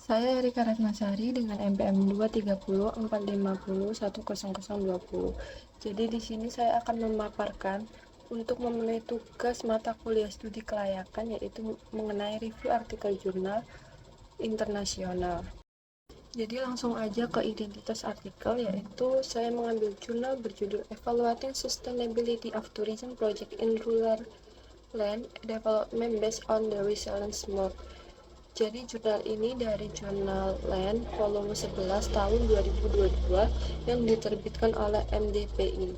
Saya Rika Ratnasari dengan NPM 23045010020. Jadi di sini saya akan memaparkan untuk memenuhi tugas mata kuliah studi kelayakan, yaitu mengenai review artikel jurnal internasional. Jadi langsung aja ke identitas artikel, yaitu saya mengambil jurnal berjudul Evaluating Sustainability of Tourism Project in Rural Land Development Based on the Resilience Mode. Jadi jurnal ini dari jurnal Land volume 11 tahun 2022 yang diterbitkan oleh MDPI.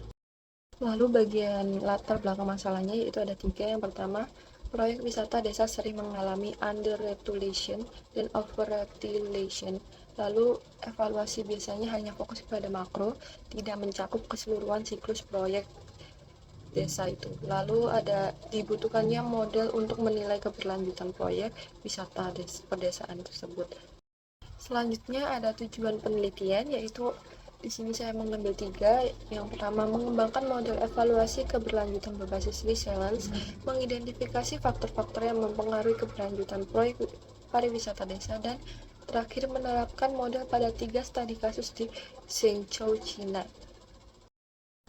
Lalu bagian latar belakang masalahnya yaitu ada tiga. Yang pertama, proyek wisata desa sering mengalami under-regulation dan over-regulation. Lalu evaluasi biasanya hanya fokus pada makro, tidak mencakup keseluruhan siklus proyek desa itu. Lalu ada dibutuhkannya model untuk menilai keberlanjutan proyek wisata pedesaan tersebut. Selanjutnya ada tujuan penelitian, yaitu di sini saya mengambil tiga. Yang pertama, mengembangkan model evaluasi keberlanjutan berbasis resilience, mengidentifikasi faktor-faktor yang mempengaruhi keberlanjutan proyek pariwisata desa, dan terakhir menerapkan model pada 3 studi kasus di Zhengzhou, China.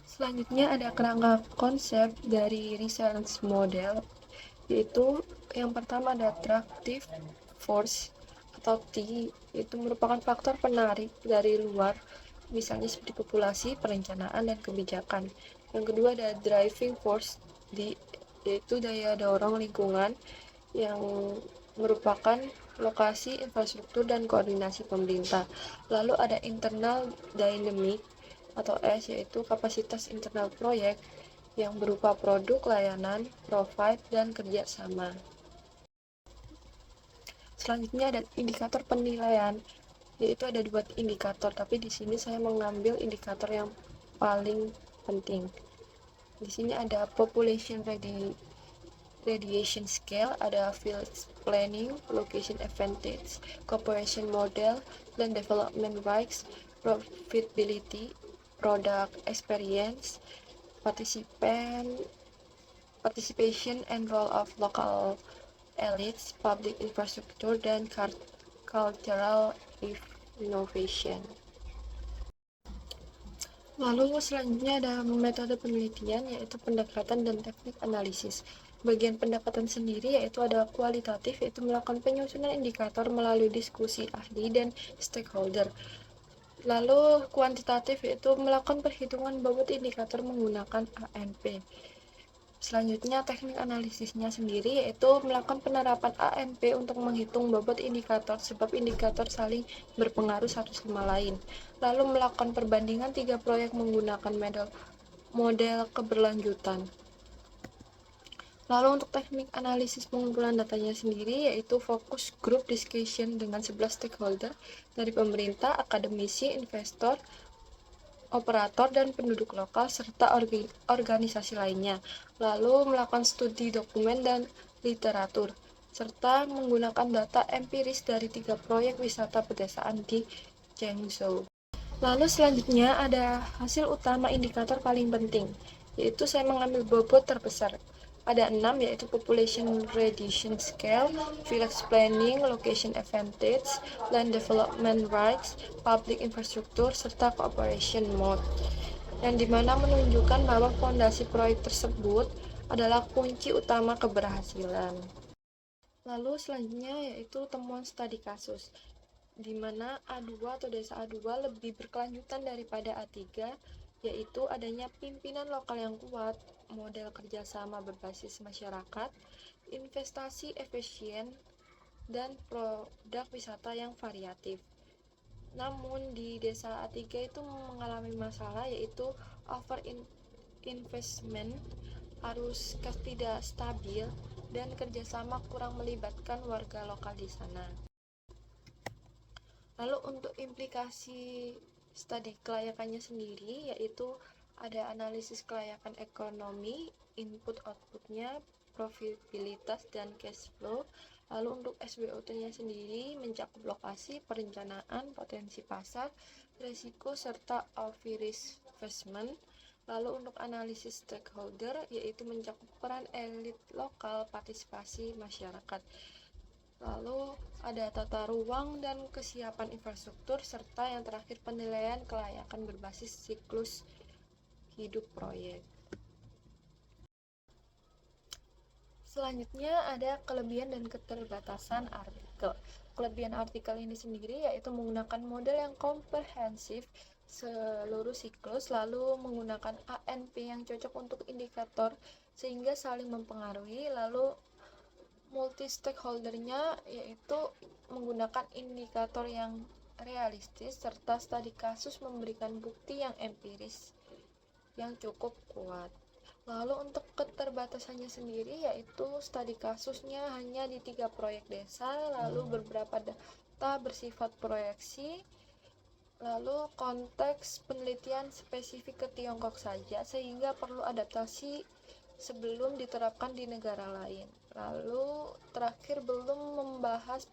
Selanjutnya ada kerangka konsep dari resilience model, yaitu yang pertama ada attractive force atau T, itu merupakan faktor penarik dari luar, misalnya seperti populasi, perencanaan, dan kebijakan. Yang kedua ada driving force D, yaitu daya dorong lingkungan yang merupakan lokasi, infrastruktur, dan koordinasi pemerintah. Lalu ada internal dynamic atau S, yaitu kapasitas internal proyek yang berupa produk, layanan, profit, dan kerjasama. Selanjutnya ada indikator penilaian, yaitu ada dua indikator, tapi di sini saya mengambil indikator yang paling penting. Di sini ada population radiation scale, ada field planning, location advantage, cooperation model, land development rights, profitability, product experience, participation and role of local elites, public infrastructure, dan cultural innovation. Lalu selanjutnya ada metode penelitian, yaitu pendekatan dan teknik analisis. Bagian pendekatan sendiri yaitu ada kualitatif, yaitu melakukan penyusunan indikator melalui diskusi ahli dan stakeholder. Lalu kuantitatif yaitu melakukan perhitungan bobot indikator menggunakan ANP. Selanjutnya teknik analisisnya sendiri yaitu melakukan penerapan ANP untuk menghitung bobot indikator sebab indikator saling berpengaruh satu sama lain. Lalu melakukan perbandingan 3 proyek menggunakan model keberlanjutan. Lalu untuk teknik analisis pengumpulan datanya sendiri yaitu fokus group discussion dengan 11 stakeholder dari pemerintah, akademisi, investor, operator, dan penduduk lokal, serta organisasi lainnya. Lalu melakukan studi dokumen dan literatur, serta menggunakan data empiris dari 3 proyek wisata pedesaan di Zhengzhou. Lalu selanjutnya ada hasil utama indikator paling penting, yaitu saya mengambil bobot terbesar. Ada 6, yaitu population radiation scale, village planning, location advantage, land development rights, public infrastructure, serta cooperation mode, yang dimana menunjukkan bahwa fondasi proyek tersebut adalah kunci utama keberhasilan. Lalu selanjutnya yaitu temuan studi kasus, di mana A2 atau desa A2 lebih berkelanjutan daripada A3, yaitu adanya pimpinan lokal yang kuat, model kerjasama berbasis masyarakat, investasi efisien, dan produk wisata yang variatif. Namun di desa A3 itu mengalami masalah, yaitu over investment, arus kas tidak stabil, dan kerjasama kurang melibatkan warga lokal di sana. Lalu untuk implikasi studi kelayakannya sendiri yaitu ada analisis kelayakan ekonomi, input outputnya, profitabilitas, dan cash flow. Lalu untuk SWOT-nya sendiri mencakup lokasi, perencanaan, potensi pasar, risiko, serta risk assessment. Lalu untuk analisis stakeholder yaitu mencakup peran elit lokal, partisipasi masyarakat. Lalu ada tata ruang dan kesiapan infrastruktur, serta yang terakhir penilaian kelayakan berbasis siklus hidup proyek. Selanjutnya ada kelebihan dan keterbatasan artikel. Kelebihan artikel ini sendiri yaitu menggunakan model yang komprehensif seluruh siklus, lalu menggunakan ANP yang cocok untuk indikator sehingga saling mempengaruhi, lalu multi stakeholdernya yaitu menggunakan indikator yang realistis, serta studi kasus memberikan bukti yang empiris yang cukup kuat. Lalu untuk keterbatasannya sendiri yaitu studi kasusnya hanya di 3 proyek desa, lalu beberapa data bersifat proyeksi, lalu konteks penelitian spesifik ke Tiongkok saja sehingga perlu adaptasi sebelum diterapkan di negara lain. Lalu terakhir belum membahas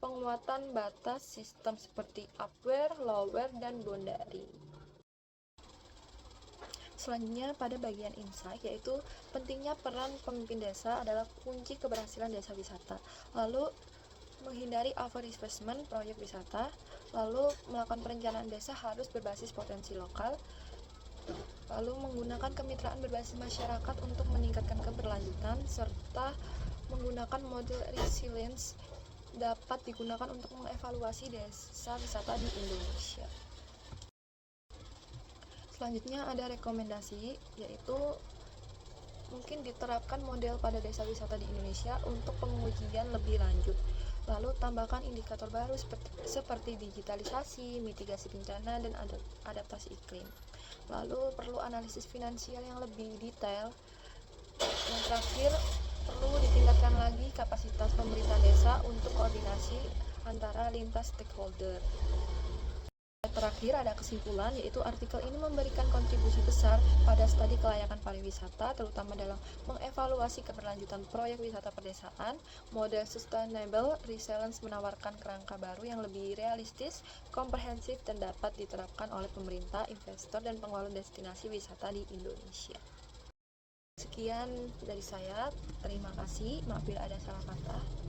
penguatan batas sistem seperti upware, lower, dan boundary. Selanjutnya pada bagian insight, yaitu pentingnya peran pemimpin desa adalah kunci keberhasilan desa wisata. Lalu menghindari over investment proyek wisata, lalu melakukan perencanaan desa harus berbasis potensi lokal, lalu menggunakan kemitraan berbasis masyarakat untuk meningkatkan keberlanjutan, serta menggunakan model resilience dapat digunakan untuk mengevaluasi desa wisata di Indonesia. Selanjutnya ada rekomendasi, yaitu mungkin diterapkan model pada desa wisata di Indonesia untuk pengujian lebih lanjut. Lalu tambahkan indikator baru seperti digitalisasi, mitigasi bencana, dan adaptasi iklim. Lalu perlu analisis finansial yang lebih detail. Yang terakhir, perlu ditingkatkan lagi kapasitas pemerintah desa untuk koordinasi antara lintas stakeholder. Terakhir ada kesimpulan, yaitu artikel ini memberikan kontribusi besar pada studi kelayakan pariwisata, terutama dalam mengevaluasi keberlanjutan proyek wisata pedesaan. Model sustainable resilience menawarkan kerangka baru yang lebih realistis, komprehensif, dan dapat diterapkan oleh pemerintah, investor, dan pengelola destinasi wisata di Indonesia. Sekian dari saya, terima kasih, maaf bila ada salah kata.